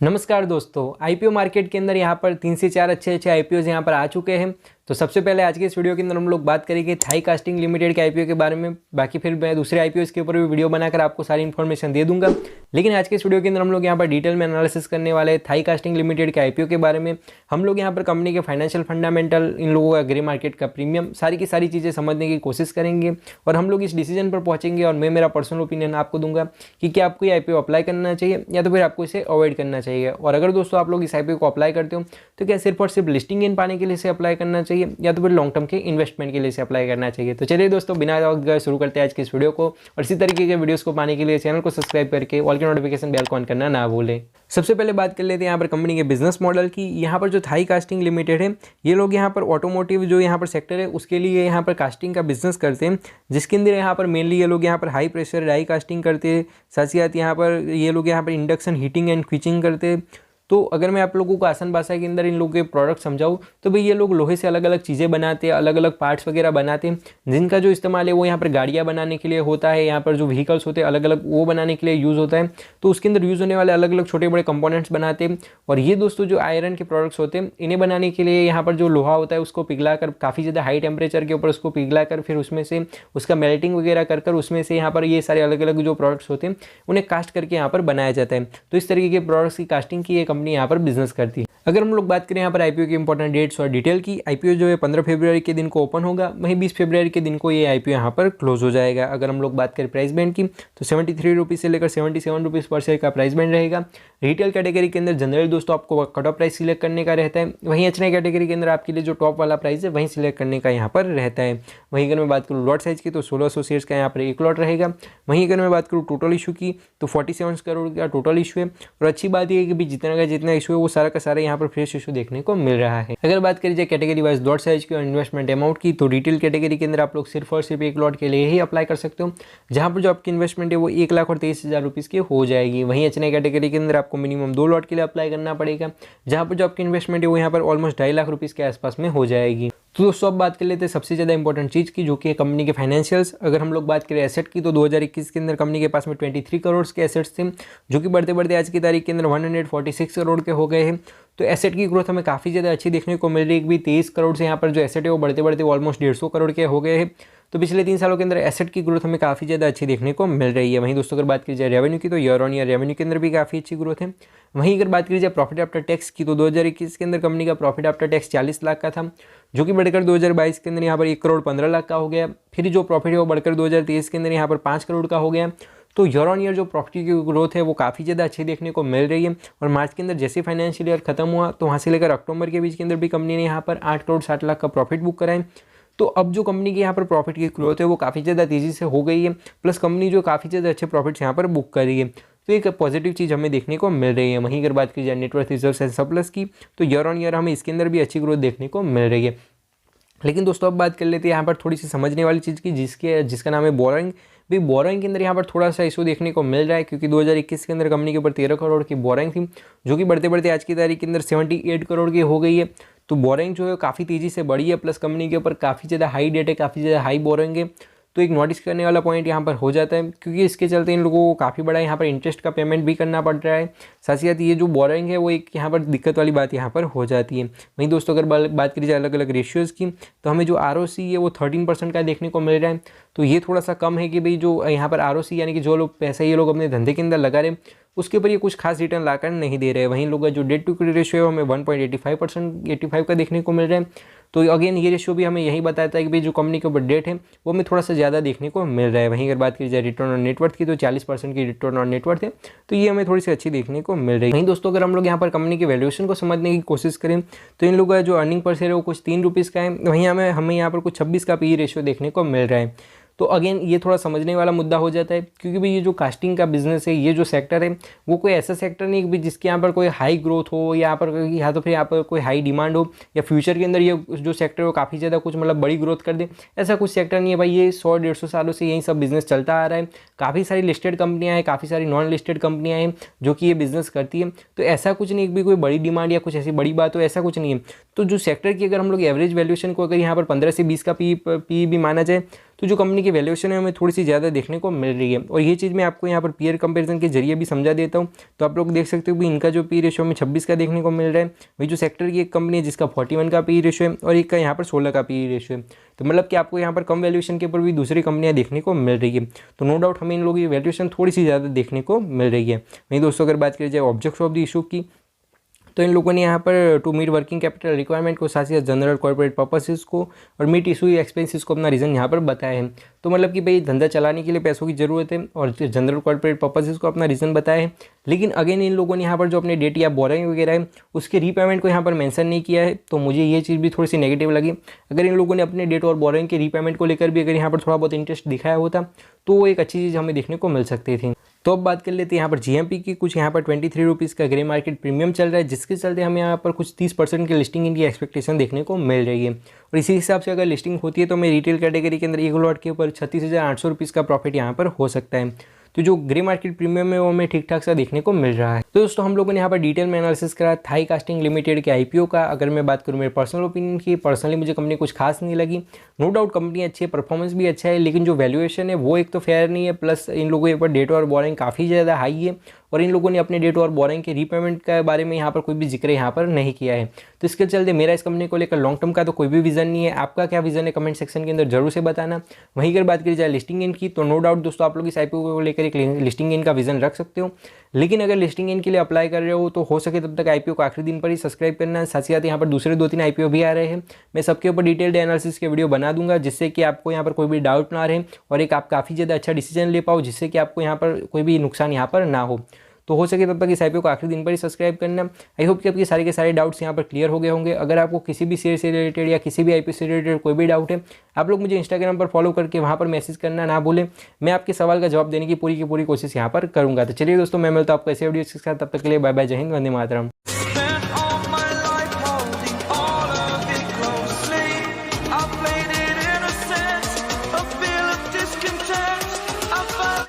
नमस्कार दोस्तों, IPO market के अंदर यहाँ पर 3 से 4 अच्छे आईपीओज यहाँ पर आ चुके हैं। तो सबसे पहले आज के इस वीडियो के अंदर हम लोग बात करेंगे थाई कास्टिंग लिमिटेड के आईपीओ के बारे में। बाकी फिर मैं दूसरे आईपीओज के ऊपर भी वीडियो बनाकर आपको सारी इन्फॉर्मेशन दे दूंगा। लेकिन आज के इस वीडियो के अंदर हम लोग यहाँ पर डिटेल में एनालिसिस करने वाले हैं थाई कास्टिंग लिमिटेड के आईपीओ के बारे में। हम लोग यहाँ पर कंपनी के फाइनेंशियल फंडामेंटल, इन लोगों का ग्रे मार्केट का प्रीमियम, सारी की सारी चीज़ें समझने की कोशिश करेंगे और हम लोग इस डिसीजन पर पहुँचेंगे और मैं मेरा पर्सनल ओपिनियन आपको दूंगा कि क्या आपको ये आईपीओ अप्लाई करना चाहिए या तो फिर आपको इसे अवॉइड करना चाहिए। और अगर दोस्तों आप लोग इस आईपीओ को अप्लाई करते हो तो क्या सिर्फ और सिर्फ लिस्टिंग इन पाने के लिए इसे अप्लाई करना चाहिए या तो फिर लॉन्ग टर्म के इन्वेस्टमेंट के लिए इसे अप्लाई करना चाहिए। तो चलिए दोस्तों, बिना वक्त गए शुरू करते हैं आज की इस वीडियो को। और इसी तरीके के वीडियोस को पाने के लिए चैनल को सब्सक्राइब करके ऑल के नोटिफिकेशन बेल को ऑन करना ना भूलें। सबसे पहले बात कर लेते हैं यहाँ पर कंपनी के बिजनेस मॉडल की। यहाँ पर जो थाई कास्टिंग लिमिटेड है, ये लोग यहाँ पर ऑटोमोटिव जो यहाँ पर सेक्टर है उसके लिए यहाँ पर कास्टिंग का बिजनेस करते हैं, जिसके अंदर यहाँ पर मेनली ये लोग यहाँ पर हाई प्रेशर डाई कास्टिंग करते हैं। साथ ही साथ यहाँ पर ये लोग यहाँ पर इंडक्शन हीटिंग एंड क्विचिंग करते हैं। तो अगर मैं आप लोगों को आसान भाषा के अंदर इन लोगों के प्रोडक्ट समझाऊँ तो भाई ये लोग लोहे से अलग अलग चीज़ें बनाते हैं, अलग अलग पार्ट्स वगैरह बनाते हैं, जिनका जो इस्तेमाल है वो यहाँ पर गाड़ियाँ बनाने के लिए होता है। यहाँ पर जो व्हीकल्स होते हैं अलग अलग वो बनाने के लिए यूज़ होता है। तो उसके अंदर यूज़ होने वाले अलग अलग छोटे बड़े कंपोनेंट्स बनाते हैं। और ये दोस्तों जो आयरन के प्रोडक्ट्स होते हैं, इन्हें बनाने के लिए यहाँ पर जो लोहा होता है उसको पिघला कर, काफ़ी ज़्यादा हाई टेम्परेचर के ऊपर उसको पिघला कर, फिर उसमें से उसका मेल्टिंग वगैरह कर उसमें से यहाँ पर ये सारे अलग अलग जो प्रोडक्ट्स होते हैं उन्हें कास्ट करके यहाँ पर बनाया जाता है। तो इस तरीके के प्रोडक्ट्स की कास्टिंग की ये कंपनी यहाँ पर बिजनेस करती है। अगर हम लोग बात करें यहाँ पर आईपीओ की इंपॉर्टेंट डेट्स और डिटेल की, आईपीओ जो है 15 फरवरी के दिन को ओपन होगा, वहीं 20 फरवरी के दिन को ये आईपीओ यहाँ पर क्लोज हो जाएगा। अगर हम लोग बात करें प्राइस बैंड की तो 73 रुपीज़ से लेकर 77 रुपीज़ पर शेयर का प्राइस बैंड रहेगा। रिटेल कैटेगरी के अंदर जनरल दोस्तों आपको कट ऑफ प्राइस सिलेक्ट करने का रहता है, वहीं एचएनआई कैटेगरी के अंदर आपके लिए जो टॉप वाला प्राइस है वहीं सिलेक्ट करने का यहाँ पर रहता है। वहीं अगर मैं बात करूँ लॉट साइज की तो 1600 शेयर्स का यहाँ पर एक लॉट रहेगा। वहीं अगर मैं बात करूँ टोटल इशू की तो 47 करोड़ का टोटल इशू है। और अच्छी बात यह है कि भी जितना इशू है वो सारा का सारा यहाँ पर फ्रेश इशू देखने को मिल रहा है। अगर बात करी जाए कैटेगरी वाइज लॉट साइज की और इन्वेस्टमेंट अमाउंट की तो रिटेल कैटेगरी के अंदर आप लोग सिर्फ और सिर्फ एक लॉट के लिए ही अप्लाई कर सकते हो, जहां पर जो आपकी इन्वेस्टमेंट है वो 1,23,000 रुपीज़ की हो जाएगी। वहीं एचएनआई कैटेगरी के अंदर आपको मिनिमम 2 लॉट के लिए अप्लाई करना पड़ेगा, जहां पर जो आपकी इन्वेस्टमेंट है वो यहाँ पर ऑलमोस्ट 2.5 लाख रुपीज़ के आसपास में हो जाएगी। तो दोस्तों अब बात कर लेते हैं सबसे ज़्यादा इंपॉर्टेंट चीज़ की, जो कि है कंपनी के फाइनेंशियल्स। अगर हम लोग बात करें एसेट की तो 2021 के अंदर कंपनी के पास में 23 करोड़ के एसेट्स थे, जो कि बढ़ते बढ़ते आज की तारीख के अंदर 146 करोड़ के हो गए हैं। तो एसेट की ग्रोथ हमें काफ़ी ज़्यादा अच्छी देखने को मिल रही है कि 23 करोड़ से यहाँ पर जो एसेट है वो बढ़ते बढ़ते ऑलमोस्ट 150 करोड़ के हो गए हैं। तो पिछले 3 सालों के अंदर एसेट की ग्रोथ हमें काफ़ी ज़्यादा अच्छी देखने को मिल रही है। वहीं दोस्तों अगर बात की जाए रेवेन्यू की तो ईयर ऑन ईयर रेवेन्यू के अंदर भी काफ़ी अच्छी ग्रोथ है। वहीं अगर बात की जाए प्रॉफिट आफ्टर टैक्स की तो 2021 के अंदर कंपनी का प्रॉफिट आफ्टर टैक्स 40 लाख का था, जो कि बढ़कर 2022 के अंदर यहाँ पर 1 करोड़ 15 लाख का हो गया। फिर जो प्रॉफिट है वो बढ़कर 2023 के अंदर यहाँ पर 5 करोड़ का हो गया। तो ईयर ऑन ईयर जो प्रॉफिट की ग्रोथ है वो काफ़ी ज़्यादा अच्छी देखने को मिल रही है। और मार्च के अंदर जैसे फाइनेंशियल ईयर खत्म हुआ तो वहाँ से लेकर अक्टूबर के बीच के अंदर भी कंपनी ने यहाँ पर 8 करोड़ 60 लाख का प्रॉफिट बुक कराए। तो अब जो कंपनी की यहाँ पर प्रॉफिट की ग्रोथ है वो काफ़ी ज़्यादा तेज़ी से हो गई है, प्लस कंपनी जो काफ़ी ज़्यादा अच्छे प्रॉफिट्स यहाँ पर बुक कर रही है। तो एक पॉजिटिव चीज़ हमें देखने को मिल रही है। वहीं अगर बात की जाए नेटवर्थ रिजर्व्स एंड सरप्लस की तो ईयर ऑन ईयर हमें इसके अंदर भी अच्छी ग्रोथ देखने को मिल रही है। लेकिन दोस्तों अब बात कर लेते हैं यहाँ पर थोड़ी सी समझने वाली चीज़ की, जिसका नाम है बोरोइंग। भी बोरोइंग के अंदर यहाँ पर थोड़ा सा इशू देखने को मिल रहा है, क्योंकि 2021 के अंदर कंपनी के ऊपर 13 करोड़ की बोरोइंग थी, जो कि बढ़ते बढ़ते आज की तारीख के अंदर 78 करोड़ की हो गई है। तो बोरोइंग जो है काफ़ी तेज़ी से बढ़ी है, प्लस कंपनी के ऊपर काफ़ी ज़्यादा हाई डेट है, काफ़ी ज़्यादा हाई बोरोइंग है। तो एक नोटिस करने वाला पॉइंट यहाँ पर हो जाता है, क्योंकि इसके चलते इन लोगों को काफ़ी बड़ा यहाँ पर इंटरेस्ट का पेमेंट भी करना पड़ रहा है। साथ ही साथ ये जो बोरोइंग है वो एक यहाँ पर दिक्कत वाली बात यहाँ पर हो जाती है। वहीं दोस्तों अगर बात करी जाए अलग अलग रेशियोज़ की तो हमें जो ROC है वो 13% का देखने को मिल रहा है। तो ये थोड़ा सा कम है कि भाई जो यहाँ पर ROC यानी कि जो लोग पैसा ये लोग अपने धंधे के अंदर लगा रहे हैं उसके ऊपर ये कुछ खास रिटर्न लाकर नहीं दे रहे हैं। वहीं लोग जो डेट टू इक्विटी रेशियो है हमें 1.85% का देखने को मिल रहा है। तो अगेन ये रेशियो भी हमें यही बताता है कि भाई जो कंपनी के ऊपर डेट है वो हमें थोड़ा सा ज़्यादा देखने को मिल रहा है। वहीं अगर बात की जाए रिटर्न ऑन नेटवर्थ की तो 40% की रिटर्न ऑन नेटवर्थ है, तो ये हमें थोड़ी सी अच्छी देखने को मिल रही है। वहीं दोस्तों अगर हम लोग यहाँ पर कंपनी के वैल्यूएशन को समझने की कोशिश करें तो इन लोगों का जो अर्निंग पर शेयर है वो कुछ 3 रुपीज़ का है। वहीं हमें यहाँ पर कुछ 26 का PE रेशियो देखने को मिल रहा है। तो अगेन ये थोड़ा समझने वाला मुद्दा हो जाता है, क्योंकि भाई ये जो कास्टिंग का बिजनेस है, ये जो सेक्टर है वो कोई ऐसा सेक्टर नहीं कि जिसके यहाँ पर कोई हाई ग्रोथ हो या यहाँ तो फिर यहाँ पर कोई हाई डिमांड हो या फ्यूचर के अंदर ये जो सेक्टर हो काफ़ी ज़्यादा कुछ मतलब बड़ी ग्रोथ कर दे। ऐसा कुछ सेक्टर नहीं है भाई, ये 100-150 सालों से यही सब बिजनेस चलता आ रहा है। काफ़ी सारी लिस्टेड कंपनियाँ हैं, काफ़ी सारी नॉन लिस्टेड कंपनियाँ हैं जो कि ये बिजनेस करती है। तो ऐसा कुछ नहीं भी कोई बड़ी डिमांड या कुछ ऐसी बड़ी बात हो, ऐसा कुछ नहीं है। तो जो सेक्टर की अगर हम लोग एवरेज वैल्यूएशन को अगर यहाँ पर 15 से 20 का पी भी माना जाए तो जो कंपनी की वैल्यूएशन है हमें थोड़ी सी ज़्यादा देखने को मिल रही है। और ये चीज़ मैं आपको यहाँ पर पीयर कंपैरिजन के जरिए भी समझा देता हूँ। तो आप लोग देख सकते हो कि इनका जो पी रेशियो हमें 26 का देखने को मिल रहा है। वही जो सेक्टर की एक कंपनी है जिसका 41 का पी रेशियो है और एक का यहाँ पर 16 का पी रेशियो है। तो मतलब कि आपको यहाँ पर कम वैल्यूएशन के ऊपर भी दूसरी कंपनियाँ देखने को मिल रही है। तो नो डाउट हमें इन लोगों की वैल्यूएशन थोड़ी सी ज़्यादा देखने को मिल रही है। वहीं दोस्तों अगर बात करी जाए ऑब्जेक्ट्स ऑफ द इशू की, तो इन लोगों ने यहाँ पर to meet working capital requirement को, साथ ही जनरल कॉर्पोरेट पर्पसेस को और मीट इशू एक्सपेंसेस को अपना रीज़न यहाँ पर बताया है। तो मतलब कि भाई धंधा चलाने के लिए पैसों की ज़रूरत है और जनरल कॉर्पोरेट पर्पसेस को अपना रीज़न बताया है। लेकिन अगेन इन लोगों ने यहाँ पर जो अपने डेट या बोरिंग वगैरह है उसके रीपेमेंट को यहाँ पर मेंशन नहीं किया है। तो मुझे ये चीज़ भी थोड़ी सी नेगेटिव लगी। अगर इन लोगों ने अपने डेट और बोरिंग के रीपेमेंट को लेकर भी अगर यहाँ पर थोड़ा बहुत इंटरेस्ट दिखाया होता तो वो एक अच्छी चीज़ हमें देखने को मिल सकती थी। तो अब बात कर लेते हैं यहाँ पर जीएमपी की। कुछ यहाँ पर 23 रुपीज़ का ग्रे मार्केट प्रीमियम चल रहा है, जिसके चलते हमें यहाँ पर कुछ 30% की लिस्टिंग इनकी एक्सपेक्टेशन देखने को मिल रही है। और इसी हिसाब से अगर लिस्टिंग होती है तो हमें रिटेल कैटेगरी के अंदर एक लॉट के ऊपर 36,800 रुपीज़ का प्रॉफिट यहाँ पर हो सकता है। तो जो ग्रे मार्केट प्रीमियम है वो हमें ठीक ठाक सा देखने को मिल रहा है। तो दोस्तों हम लोगों ने यहाँ पर डिटेल में एनालिसिस करा थाई कास्टिंग लिमिटेड के आईपीओ का। अगर मैं बात करूँ मेरे पर्सनल ओपिनियन की, पर्सनली मुझे कंपनी कुछ खास नहीं लगी। नो डाउट कंपनी अच्छी है, परफॉर्मेंस भी अच्छा है, लेकिन जो वैल्यूएशन है वो एक तो फेयर नहीं है, प्लस इन लोगों के ऊपर डेट और बोरिंग काफ़ी ज़्यादा हाई है और इन लोगों ने अपने डेट और बोरिंग के रीपेमेंट के बारे में यहाँ पर कोई भी जिक्र यहाँ पर नहीं किया है। तो इसके चलते मेरा इस कंपनी को लेकर लॉन्ग टर्म का तो कोई भी विजन नहीं है। आपका क्या विजन है कमेंट सेक्शन के अंदर जरूर से बताना। वहीं अगर बात करी जाए लिस्टिंग इन की, तो नो डाउट दोस्तों आप लोग इस आईपीओ को लेकर एक लिस्टिंग इन का विजन रख सकते हो। लेकिन अगर लिस्टिंग इन के लिए अप्लाई कर रहे हो तो हो सके तब तक आईपीओ को आखिरी दिन पर ही सब्सक्राइब करना। साथ ही साथ यहाँ पर दूसरे 2-3 आईपीओ भी आ रहे हैं, मैं सबके ऊपर डिटेल्ड एनालिसिस के वीडियो बना दूंगा, जिससे कि आपको यहाँ पर कोई भी डाउट ना रहे और एक आप काफ़ी ज़्यादा अच्छा डिसीजन ले पाओ, जिससे कि आपको यहाँ पर कोई भी नुकसान यहाँ पर ना हो। तो हो सके तब तक इस आईपीओ को आखिरी दिन पर ही सब्सक्राइब करना। आई होप कि आपके सारे के सारे डाउट्स यहाँ पर क्लियर हो गए होंगे। अगर आपको किसी भी शेयर से रिलेटेड या किसी भी आईपीओ से रिलेटेड कोई भी डाउट है, आप लोग मुझे इंस्टाग्राम पर फॉलो करके वहाँ पर मैसेज करना ना भूलें। मैं आपके सवाल का जवाब देने की पूरी कोशिश यहाँ पर करूँगा। तो चलिए दोस्तों मैं मिलता हूँ आपको ऐसे वीडियो के साथ, तब तक के लिए बाय बाय, जय हिंद, वंदे मातरम।